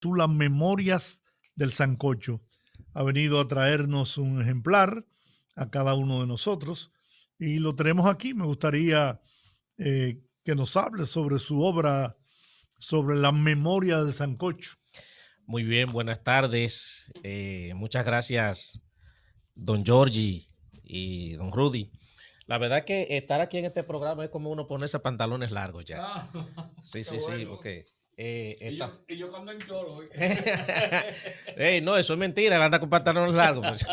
titula Memorias del Sancocho. Ha venido a traernos un ejemplar a cada uno de nosotros y lo tenemos aquí. Me gustaría que nos hable sobre su obra, sobre la memoria del Sancocho. Muy bien, buenas tardes. Muchas gracias, don Georgie y don Rudy. La verdad que estar aquí en este programa es como uno ponerse pantalones largos ya. Sí, sí, sí, Bueno. porque Y yo cuando en cholo. Ey, no, eso es mentira, él anda con pantalones largos.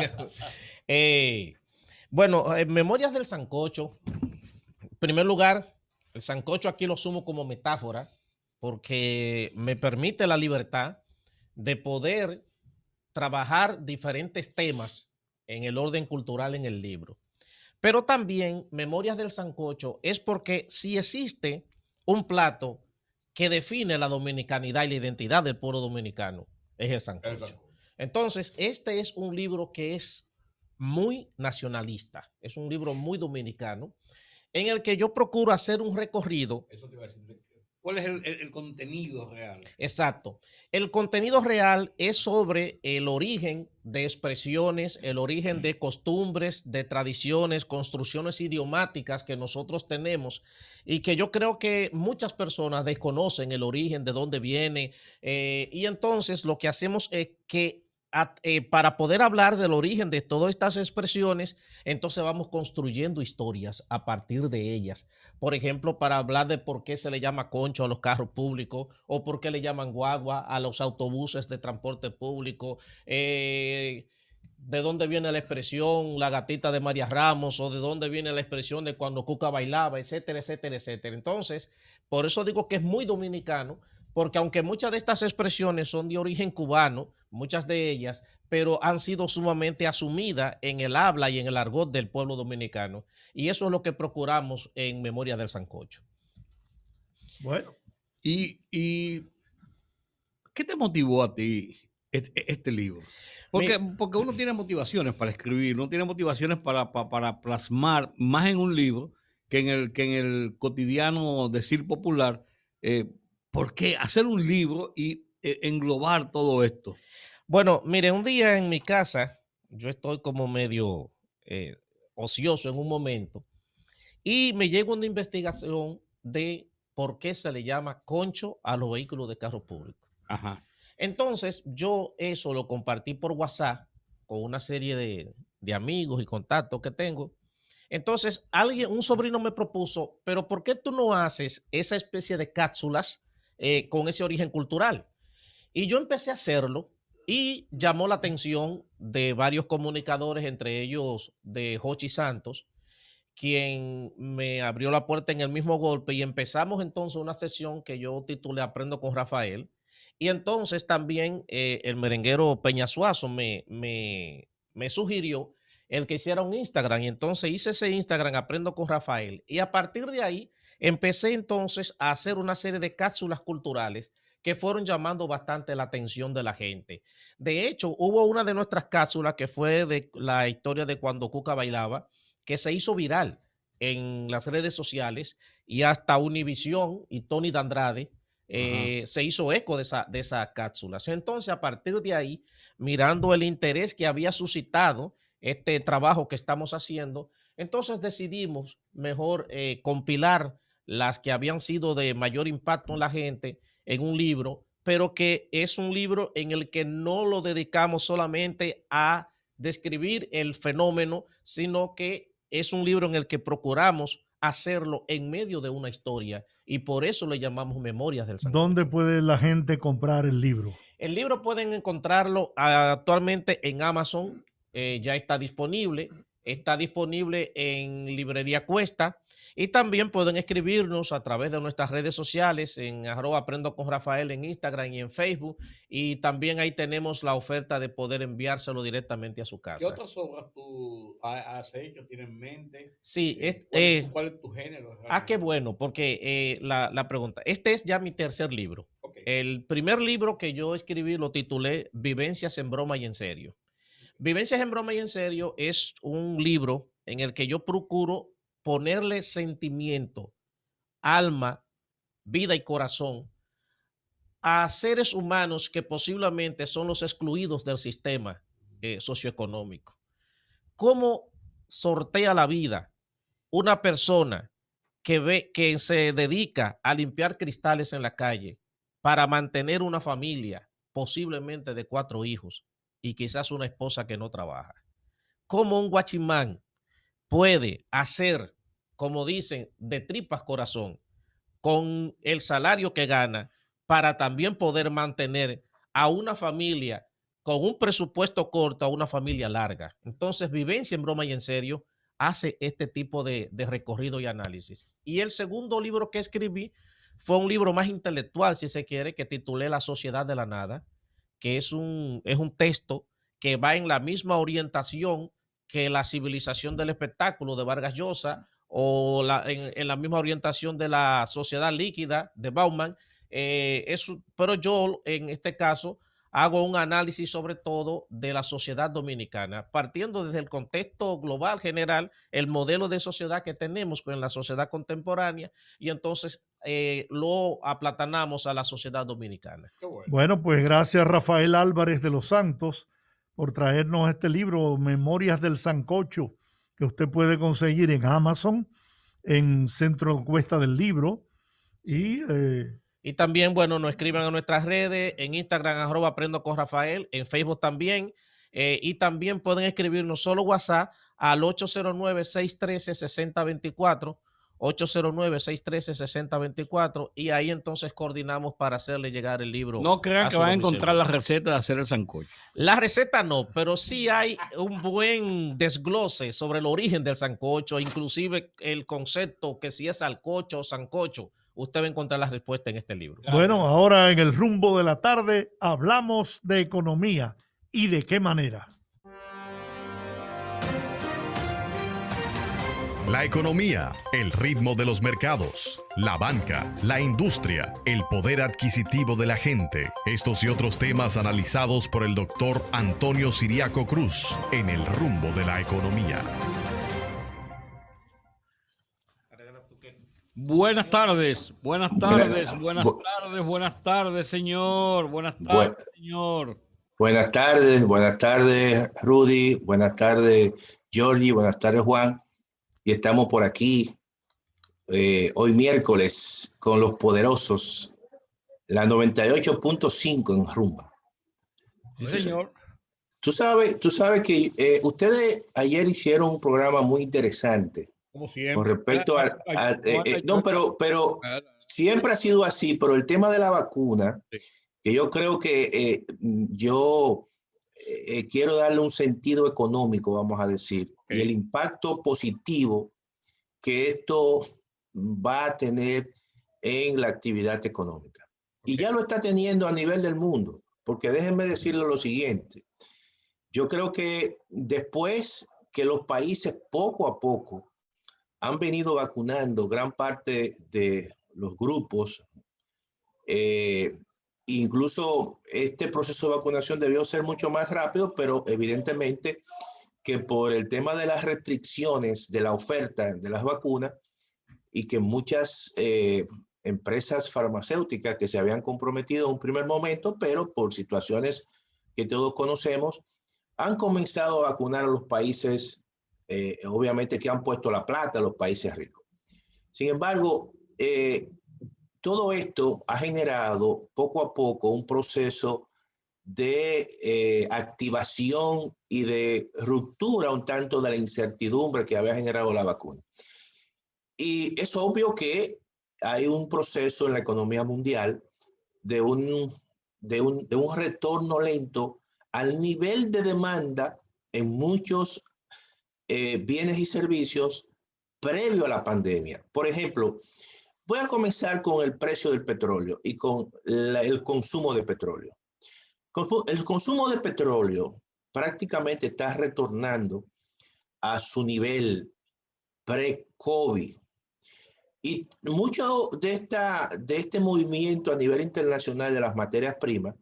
Pues. Bueno, Memorias del Sancocho. En primer lugar, el sancocho aquí lo asumo como metáfora porque me permite la libertad de poder trabajar diferentes temas en el orden cultural en el libro. Pero también Memorias del Sancocho es porque si existe un plato que define la dominicanidad y la identidad del pueblo dominicano, es el sancocho. Entonces, este es un libro que es muy nacionalista, es un libro muy dominicano, en el que yo procuro hacer un recorrido. Eso te iba a decir. ¿Cuál es el contenido real? Exacto. El contenido real es sobre el origen de expresiones, el origen de costumbres, de tradiciones, construcciones idiomáticas que nosotros tenemos y que yo creo que muchas personas desconocen el origen, de dónde viene. Y entonces lo que hacemos es que para poder hablar del origen de todas estas expresiones, entonces vamos construyendo historias a partir de ellas. Por ejemplo, para hablar de por qué se le llama concho a los carros públicos o por qué le llaman guagua a los autobuses de transporte público, de dónde viene la expresión la gatita de María Ramos o de dónde viene la expresión de cuando Cuca bailaba, etcétera, etcétera, etcétera. Entonces, por eso digo que es muy dominicano, porque aunque muchas de estas expresiones son de origen cubano, muchas de ellas, pero han sido sumamente asumidas en el habla y en el argot del pueblo dominicano. Y eso es lo que procuramos en Memoria del Sancocho. Bueno, ¿Y qué te motivó a ti este libro? Porque, Mi, porque uno tiene motivaciones para escribir, uno tiene motivaciones para plasmar más en un libro que en el cotidiano decir popular. ¿Por qué hacer un libro y englobar todo esto? bueno, mire, un día en mi casa, yo estoy como medio eh, ocioso en un momento y me llega una investigación de por qué se le llama concho a los vehículos de carro público. Ajá. Entonces, yo eso lo compartí por WhatsApp con una serie de amigos y contactos que tengo. Entonces, un sobrino me propuso, pero ¿por qué tú no haces esa especie de cápsulas con ese origen cultural? Y yo empecé a hacerlo y llamó la atención de varios comunicadores, entre ellos de Jochi Santos, quien me abrió la puerta en el mismo golpe y empezamos entonces una sesión que yo titulé Aprendo con Rafael. Y entonces también el merenguero Peña Suazo me sugirió el que hiciera un Instagram. Y entonces hice ese Instagram Aprendo con Rafael. Y a partir de ahí empecé entonces a hacer una serie de cápsulas culturales que fueron llamando bastante la atención de la gente. De hecho, hubo una de nuestras cápsulas que fue de la historia de cuando Cuca bailaba, que se hizo viral en las redes sociales y hasta Univisión y Tony Dandrade se hizo eco de esas cápsulas. Entonces, a partir de ahí, mirando el interés que había suscitado este trabajo que estamos haciendo, entonces decidimos mejor compilar las que habían sido de mayor impacto en la gente en un libro, pero que es un libro en el que no lo dedicamos solamente a describir el fenómeno, sino que es un libro en el que procuramos hacerlo en medio de una historia y por eso le llamamos Memorias del ¿dónde Sancocho. puede la gente comprar el libro? El libro pueden encontrarlo actualmente en Amazon, ya está disponible en Librería Cuesta y también pueden escribirnos a través de nuestras redes sociales en @aprendo con Rafael en Instagram y en Facebook y también ahí tenemos la oferta de poder enviárselo directamente a su ¿Qué casa. otras obras tú has hecho, tienes en mente? Sí, ¿Cuál es tu género qué realmente? bueno, porque la pregunta, este es ya mi tercer libro. Ok. El primer libro que yo escribí lo titulé Vivencias en broma y en serio. Vivencias en broma y en serio es un libro en el que yo procuro ponerle sentimiento, alma, vida y corazón a seres humanos que posiblemente son los excluidos del sistema socioeconómico. ¿Cómo sortea la vida una persona que se dedica a limpiar cristales en la calle para mantener una familia, posiblemente de 4 hijos, y quizás una esposa que no trabaja? ¿Cómo un guachimán puede hacer, como dicen, de tripas corazón, con el salario que gana, para también poder mantener a una familia con un presupuesto corto a una familia larga? Entonces, Vivencia en Broma y en Serio hace este tipo de recorrido y análisis. Y el segundo libro que escribí fue un libro más intelectual, si se quiere, que titulé La Sociedad de la Nada, que es un texto que va en la misma orientación que La Civilización del Espectáculo de Vargas Llosa, o en la misma orientación de La Sociedad Líquida de Bauman. Pero yo en este caso hago un análisis sobre todo de la sociedad dominicana, partiendo desde el contexto global general, el modelo de sociedad que tenemos en la sociedad contemporánea, y entonces lo aplatanamos a la sociedad dominicana. Bueno, pues gracias Rafael Álvarez de los Santos por traernos este libro, Memorias del Sancocho, que usted puede conseguir en Amazon, en Centro Cuesta del Libro. Sí. Y también, bueno, nos escriban a nuestras redes, en Instagram, @aprendo con Rafael, en Facebook también. Y también pueden escribirnos solo WhatsApp al 809-613-6024, 809-613-6024, y ahí entonces coordinamos para hacerle llegar el libro. No crean que van a encontrar la receta de hacer el sancocho. La receta no, pero sí hay un buen desglose sobre el origen del sancocho, inclusive el concepto que si es salcocho o sancocho. Usted va a encontrar la respuesta en este libro. Bueno, ahora en el rumbo de la tarde hablamos de economía y de qué manera. La economía, el ritmo de los mercados, la banca, la industria, el poder adquisitivo de la gente. Estos y otros temas analizados por el doctor Antonio Siriaco Cruz en el rumbo de la economía. Buenas tardes, buenas tardes, buenas tardes, buenas tardes, señor. Buenas tardes, señor. Buenas tardes, Rudy. Buenas tardes, Georgie. Buenas tardes, Juan. Y estamos por aquí hoy miércoles con los poderosos, la 98.5 en Rumba. Sí, señor. Tú sabes que ustedes ayer hicieron un programa muy interesante. Como siempre. Con respecto pero siempre ha sido así, pero el tema de la vacuna, sí, que yo creo que quiero darle un sentido económico, vamos a decir, y el impacto positivo que esto va a tener en la actividad económica. Y ya lo está teniendo a nivel del mundo, porque déjenme decirle lo siguiente. Yo creo que después que los países poco a poco han venido vacunando gran parte de los grupos, incluso este proceso de vacunación debió ser mucho más rápido, pero evidentemente que por el tema de las restricciones de la oferta de las vacunas y que muchas empresas farmacéuticas que se habían comprometido en un primer momento, pero por situaciones que todos conocemos, han comenzado a vacunar a los países obviamente que han puesto la plata, los países ricos. Sin embargo, todo esto ha generado poco a poco un proceso de activación y de ruptura un tanto de la incertidumbre que había generado la vacuna. Y es obvio que hay un proceso en la economía mundial de un retorno lento al nivel de demanda en muchos bienes y servicios previo a la pandemia. Por ejemplo, voy a comenzar con el precio del petróleo y con el consumo de petróleo. El consumo de petróleo prácticamente está retornando a su nivel pre-COVID. Y mucho de este movimiento a nivel internacional de las materias primas,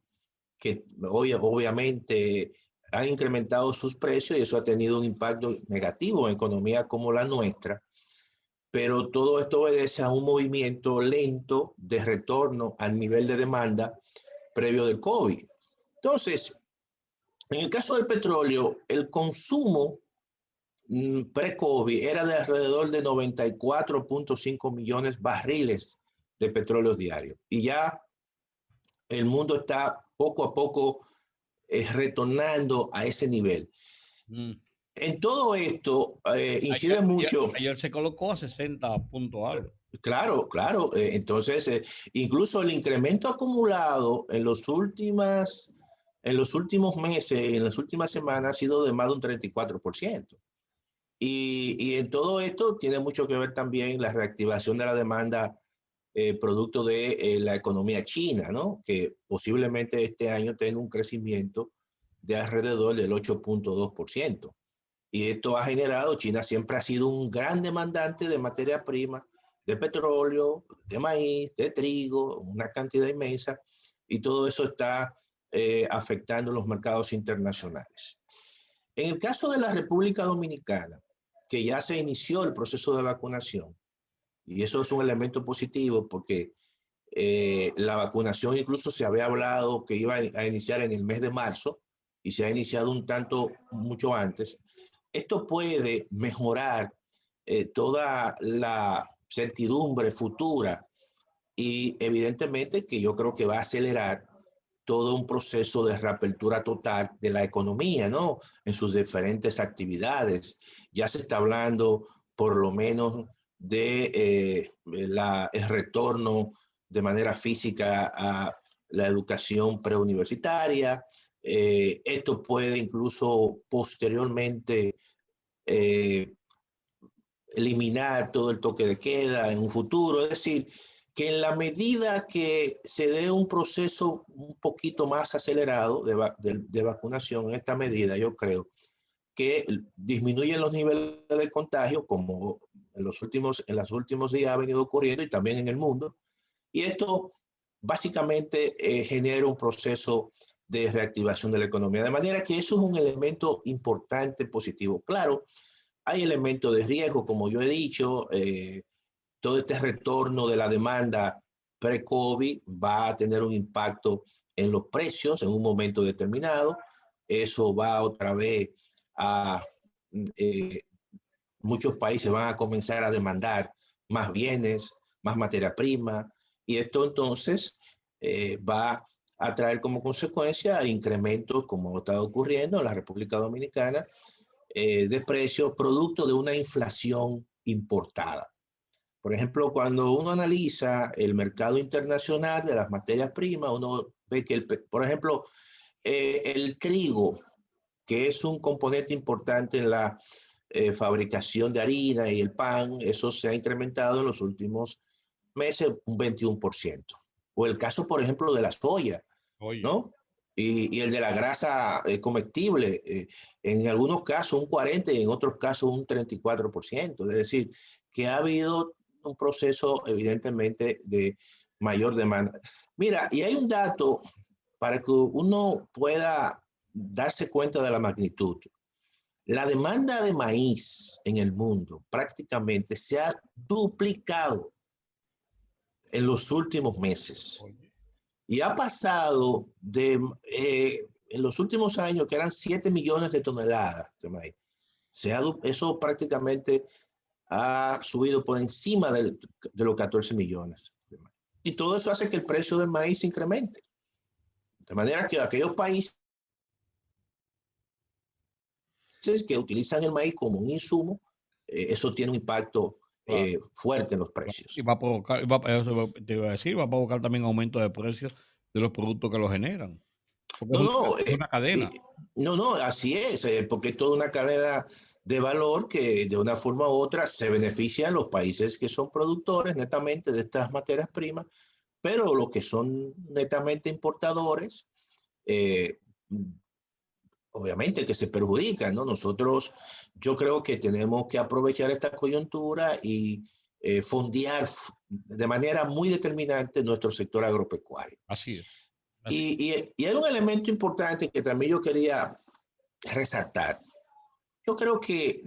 que obviamente han incrementado sus precios y eso ha tenido un impacto negativo en economía como la nuestra, pero todo esto obedece a un movimiento lento de retorno al nivel de demanda previo del COVID. Entonces, en el caso del petróleo, el consumo pre-COVID era de alrededor de 94.5 millones barriles de petróleo diario. Y ya el mundo está poco a poco retornando a ese nivel. En todo esto incide mucho. Ayer se colocó a 60 puntos algo. Claro, claro. Entonces, incluso el incremento acumulado en los últimos meses, en las últimas semanas, ha sido de más de un 34%. Y en todo esto tiene mucho que ver también la reactivación de la demanda producto de la economía china, ¿no? Que posiblemente este año tenga un crecimiento de alrededor del 8.2%. Y esto ha generado, China siempre ha sido un gran demandante de materia prima, de petróleo, de maíz, de trigo, una cantidad inmensa, y todo eso está afectando los mercados internacionales. En el caso de la República Dominicana, que ya se inició el proceso de vacunación, y eso es un elemento positivo porque la vacunación incluso se había hablado que iba a iniciar en el mes de marzo y se ha iniciado un tanto mucho antes. Esto puede mejorar toda la certidumbre futura y evidentemente que yo creo que va a acelerar todo un proceso de reapertura total de la economía, ¿no? En sus diferentes actividades. Ya se está hablando por lo menos de el retorno de manera física a la educación preuniversitaria. Esto puede incluso posteriormente eliminar todo el toque de queda en un futuro. Es decir, que en la medida que se dé un proceso un poquito más acelerado de vacunación, en esta medida yo creo que disminuyen los niveles de contagio, como en los últimos días ha venido ocurriendo y también en el mundo. Y esto básicamente genera un proceso de reactivación de la economía. De manera que eso es un elemento importante, positivo. Claro, hay elementos de riesgo, como yo he dicho, todo este retorno de la demanda pre-COVID va a tener un impacto en los precios en un momento determinado. Eso va otra vez a muchos países van a comenzar a demandar más bienes, más materia prima, y esto entonces va a traer como consecuencia incrementos, como está ocurriendo en la República Dominicana, de precios producto de una inflación importada. Por ejemplo, cuando uno analiza el mercado internacional de las materias primas, uno ve que, por ejemplo, el trigo, que es un componente importante en la fabricación de harina y el pan, eso se ha incrementado en los últimos meses un 21%. O el caso, por ejemplo, de la soya, ¿no? Y el de la grasa comestible, en algunos casos un 40% y en otros casos un 34%. Es decir, que ha habido un proceso evidentemente de mayor demanda. Mira, y hay un dato para que uno pueda darse cuenta de la magnitud. La demanda de maíz en el mundo prácticamente se ha duplicado en los últimos meses. Y ha pasado de, en los últimos años, que eran 7 millones de toneladas de maíz. Eso prácticamente ha subido por encima de los 14 millones de maíz. Y todo eso hace que el precio del maíz se incremente. De manera que aquellos países que utilizan el maíz como un insumo, eso tiene un impacto fuerte en los precios. Y va a provocar, te iba a decir, va a provocar también aumento de precios de los productos que lo generan. Es una cadena. No, así es, porque es toda una cadena de valor que de una forma u otra se benefician los países que son productores netamente de estas materias primas, pero los que son netamente importadores, obviamente que se perjudican, ¿no? Nosotros, yo creo que tenemos que aprovechar esta coyuntura y fondear de manera muy determinante nuestro sector agropecuario. Así es. Y hay un elemento importante que también yo quería resaltar. Yo creo que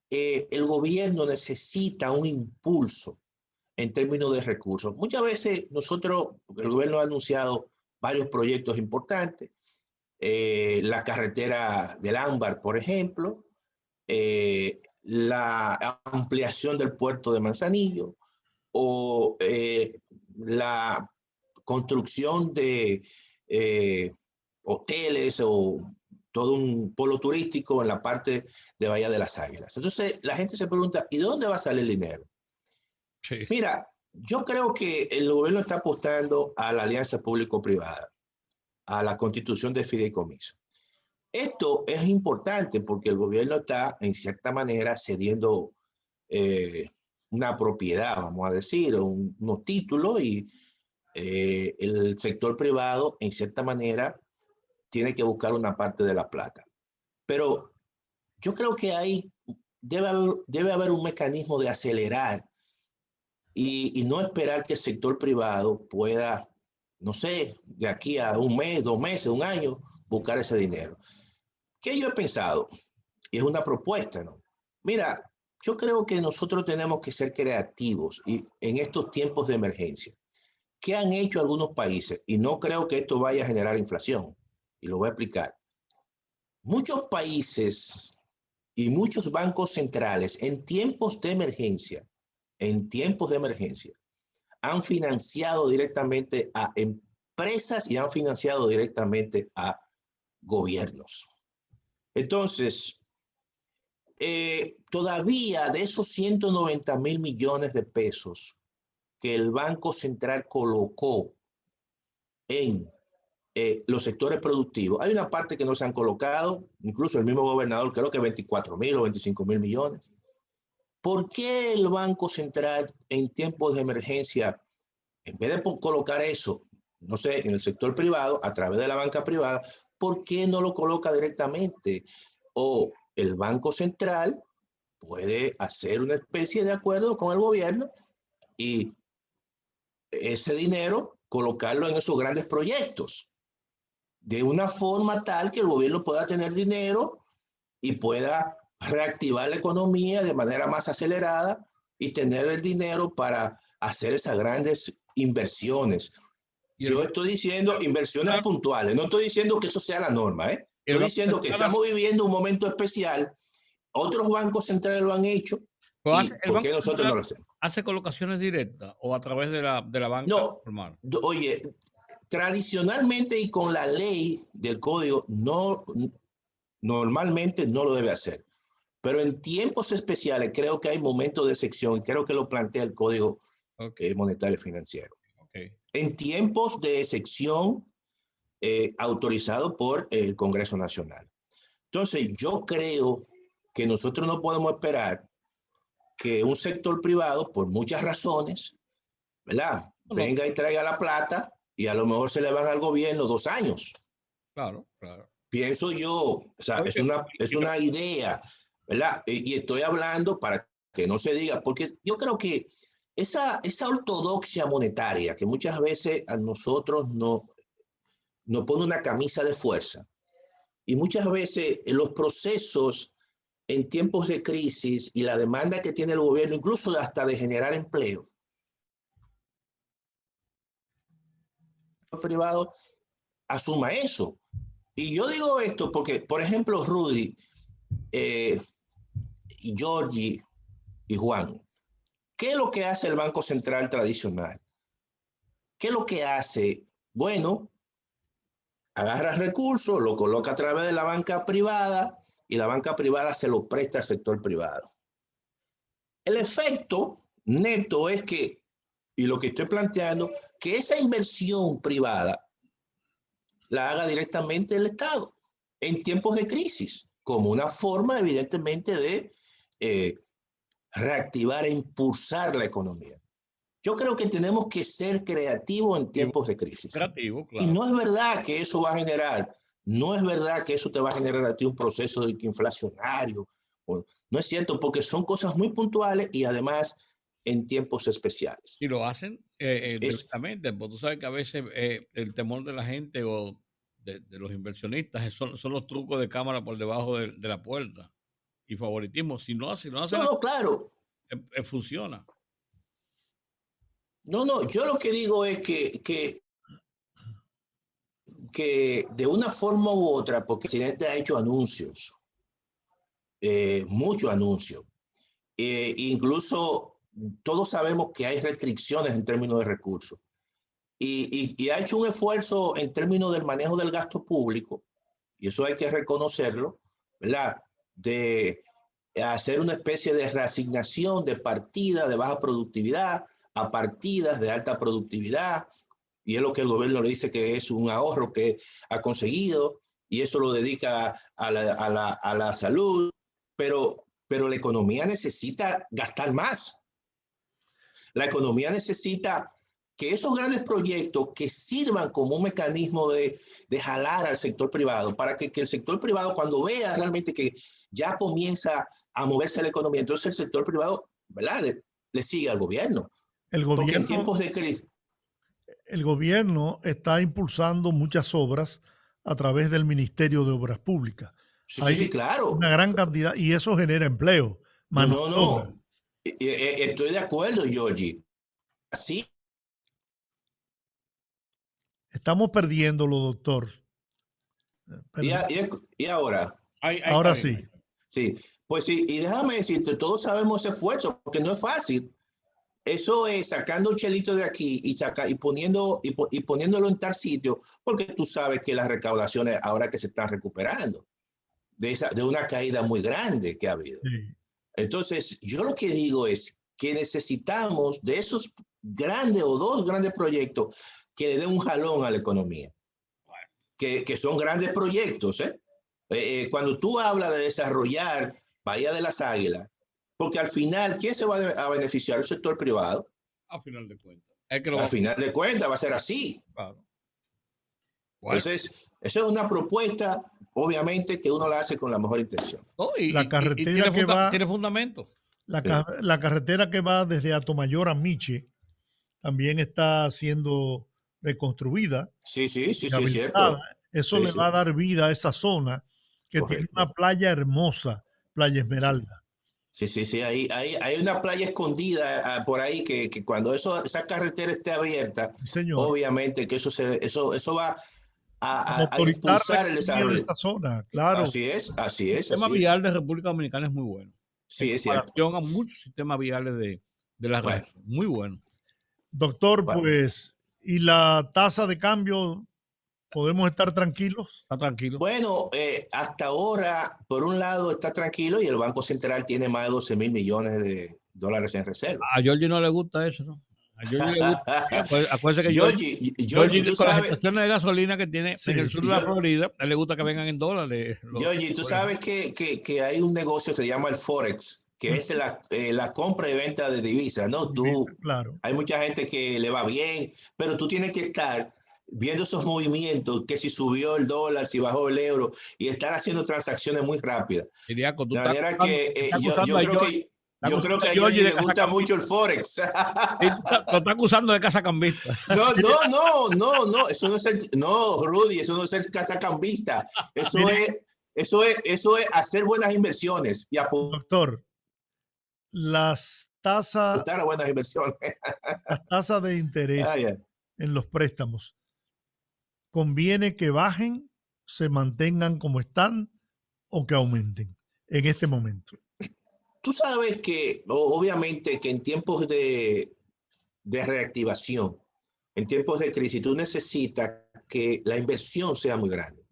el gobierno necesita un impulso en términos de recursos. Muchas veces el gobierno ha anunciado varios proyectos importantes. La carretera del Ámbar, por ejemplo, la ampliación del puerto de Manzanillo o la construcción de hoteles o todo un polo turístico en la parte de Bahía de las Águilas. Entonces la gente se pregunta, ¿y de dónde va a salir el dinero? Sí. Mira, yo creo que el gobierno está apostando a la alianza público-privada, a la constitución de fideicomiso. Esto es importante porque el gobierno está, en cierta manera, cediendo una propiedad, vamos a decir, unos títulos, y el sector privado, en cierta manera, tiene que buscar una parte de la plata. Pero yo creo que debe haber un mecanismo de acelerar y no esperar que el sector privado pueda, no sé, de aquí a un mes, 2 meses, un año, buscar ese dinero. ¿Qué yo he pensado? Y es una propuesta, ¿no? Mira, yo creo que nosotros tenemos que ser creativos y en estos tiempos de emergencia. ¿Qué han hecho algunos países? Y no creo que esto vaya a generar inflación. Y lo voy a explicar. Muchos países y muchos bancos centrales en tiempos de emergencia, han financiado directamente a empresas y han financiado directamente a gobiernos. Entonces, todavía de esos 190.000 millones de pesos que el Banco Central colocó en los sectores productivos, hay una parte que no se han colocado, incluso el mismo gobernador, creo que 24.000 o 25.000 millones. ¿Por qué el Banco Central en tiempos de emergencia, en vez de colocar eso, no sé, en el sector privado, a través de la banca privada, por qué no lo coloca directamente? O el Banco Central puede hacer una especie de acuerdo con el gobierno y ese dinero colocarlo en esos grandes proyectos, de una forma tal que el gobierno pueda tener dinero y pueda reactivar la economía de manera más acelerada y tener el dinero para hacer esas grandes inversiones. Yo estoy diciendo inversiones puntuales, no estoy diciendo que eso sea la norma, ¿eh? Estoy diciendo que estamos viviendo un momento especial. Otros bancos centrales lo han hecho. ¿Y por qué nosotros no lo hacemos? ¿Hace colocaciones directas o a través de la banca normal? No, oye, tradicionalmente y con la ley del código, normalmente no lo debe hacer. Pero en tiempos especiales creo que hay momentos de excepción, creo que lo plantea el Código Monetario Financiero. En tiempos de excepción autorizado por el Congreso Nacional. Entonces, yo creo que nosotros no podemos esperar que un sector privado, por muchas razones, ¿verdad?, venga y traiga la plata y a lo mejor se le van al gobierno 2 años. Claro, claro. Pienso yo, o sea, es una idea, ¿verdad? Y estoy hablando para que no se diga, porque yo creo que esa ortodoxia monetaria que muchas veces a nosotros nos pone una camisa de fuerza, y muchas veces los procesos en tiempos de crisis y la demanda que tiene el gobierno, incluso hasta de generar empleo, el privado asuma eso. Y yo digo esto porque, por ejemplo, Rudy, y Georgie y Juan, ¿qué es lo que hace el Banco Central tradicional? ¿Qué es lo que hace? Bueno, agarra recursos, lo coloca a través de la banca privada y la banca privada se lo presta al sector privado. El efecto neto es que, y lo que estoy planteando, que esa inversión privada la haga directamente el Estado en tiempos de crisis, como una forma evidentemente de reactivar e impulsar la economía. Yo creo que tenemos que ser creativos en tiempos de crisis. Creativo, claro. Y no es verdad que eso va a generar, no es verdad que eso te va a generar a ti un proceso inflacionario. No es cierto, porque son cosas muy puntuales y además en tiempos especiales. Y lo hacen directamente, porque tú sabes que a veces el temor de la gente o de los inversionistas son los trucos de cámara por debajo de la puerta y favoritismo. Si no hacen, no, claro. Funciona. No, yo lo que digo es que que de una forma u otra, porque el presidente ha hecho anuncios, muchos anuncios, incluso todos sabemos que hay restricciones en términos de recursos, y ha hecho un esfuerzo en términos del manejo del gasto público, y eso hay que reconocerlo, ¿verdad? De hacer una especie de reasignación de partidas de baja productividad a partidas de alta productividad, y es lo que el gobierno le dice que es un ahorro que ha conseguido, y eso lo dedica a la salud, pero la economía necesita gastar más. La economía necesita que esos grandes proyectos que sirvan como un mecanismo de jalar al sector privado, para que el sector privado, cuando vea realmente que ya comienza a moverse la economía, entonces el sector privado, ¿verdad?, le sigue al gobierno. Porque en tiempos de crisis, el gobierno está impulsando muchas obras a través del Ministerio de Obras Públicas. sí, claro. Una gran cantidad, y eso genera empleo. No. Estoy de acuerdo, Georgie. Así. Estamos perdiéndolo, doctor. ¿Y ahora? Ahora sí. Sí, pues sí, y déjame decirte, todos sabemos ese esfuerzo, porque no es fácil. Eso es sacando un chelito de aquí y poniéndolo en tal sitio, porque tú sabes que las recaudaciones ahora que se están recuperando de una caída muy grande que ha habido. Sí. Entonces, yo lo que digo es que necesitamos de esos grandes o dos grandes proyectos que le den un jalón a la economía, que son grandes proyectos, cuando tú hablas de desarrollar Bahía de las Águilas, porque al final, ¿quién se va a beneficiar? El sector privado. A final de cuentas. Al final de cuentas va a ser así. Claro. Bueno. Entonces, eso es una propuesta, obviamente, que uno la hace con la mejor intención. La carretera que va... Tiene fundamento. La carretera que va desde Atomayor a Miche también está siendo reconstruida. Sí, cierto. Eso le va a dar vida a esa zona que tiene una playa hermosa, Playa Esmeralda. Sí, hay una playa escondida por ahí que cuando esa carretera esté abierta, obviamente que eso va a impulsar el desarrollo de esta zona, claro. Así es. El sistema vial de República Dominicana es muy bueno. Sí, es cierto. En comparación a muchos sistemas viales de la región. Muy bueno. Doctor, pues, ¿y la tasa de cambio? ¿Podemos estar tranquilos? Está tranquilo. Bueno, hasta ahora, por un lado, está tranquilo y el Banco Central tiene más de 12 mil millones de dólares en reserva. A Georgie no le gusta eso, ¿no? A Georgie le gusta. Acuérdate que Georgie con las estaciones de gasolina que tiene en el sur de la Florida, a él le gusta que vengan en dólares. Georgie, tú sabes que hay un negocio que se llama el Forex, que es la compra y venta de divisas, ¿no? Claro. Hay mucha gente que le va bien, pero tú tienes que estar viendo esos movimientos, que si subió el dólar, si bajó el euro, y estar haciendo transacciones muy rápidas. Iriaco, de manera que yo creo que a Georgie le gusta mucho el Forex. Lo está acusando de casacambista. No, eso no es Rudy, eso no es el casacambista. Eso es hacer buenas inversiones. Y doctor, las tasas de interés en los préstamos, ¿conviene que bajen, se mantengan como están o que aumenten en este momento? Tú sabes que obviamente que en tiempos de reactivación, en tiempos de crisis, tú necesitas que la inversión sea muy grande.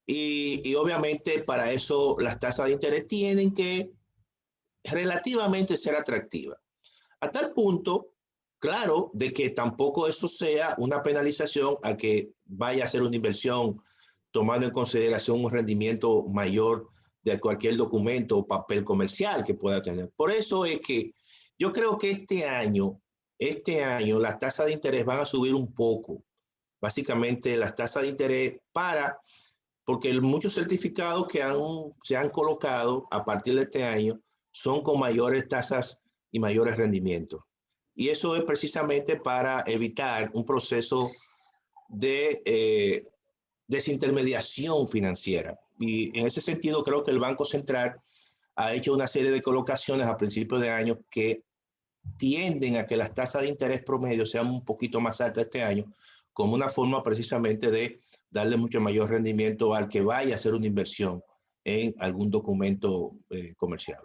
Y obviamente para eso las tasas de interés tienen que relativamente ser atractivas. A tal punto, claro, de que tampoco eso sea una penalización a que vaya a ser una inversión tomando en consideración un rendimiento mayor de cualquier documento o papel comercial que pueda tener. Por eso es que yo creo que este año las tasas de interés van a subir un poco. Básicamente las tasas de interés porque muchos certificados que se han colocado a partir de este año son con mayores tasas y mayores rendimientos. Y eso es precisamente para evitar un proceso de desintermediación financiera. Y en ese sentido creo que el Banco Central ha hecho una serie de colocaciones a principios de año que tienden a que las tasas de interés promedio sean un poquito más altas este año, como una forma precisamente de darle mucho mayor rendimiento al que vaya a hacer una inversión en algún documento comercial.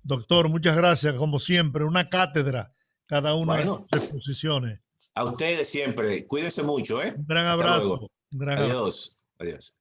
Doctor, muchas gracias. Como siempre, una cátedra cada una de sus exposiciones. A ustedes siempre. Cuídense mucho, ¿eh? Un gran Hasta abrazo. luego. Un gran abrazo. Adiós. Adiós.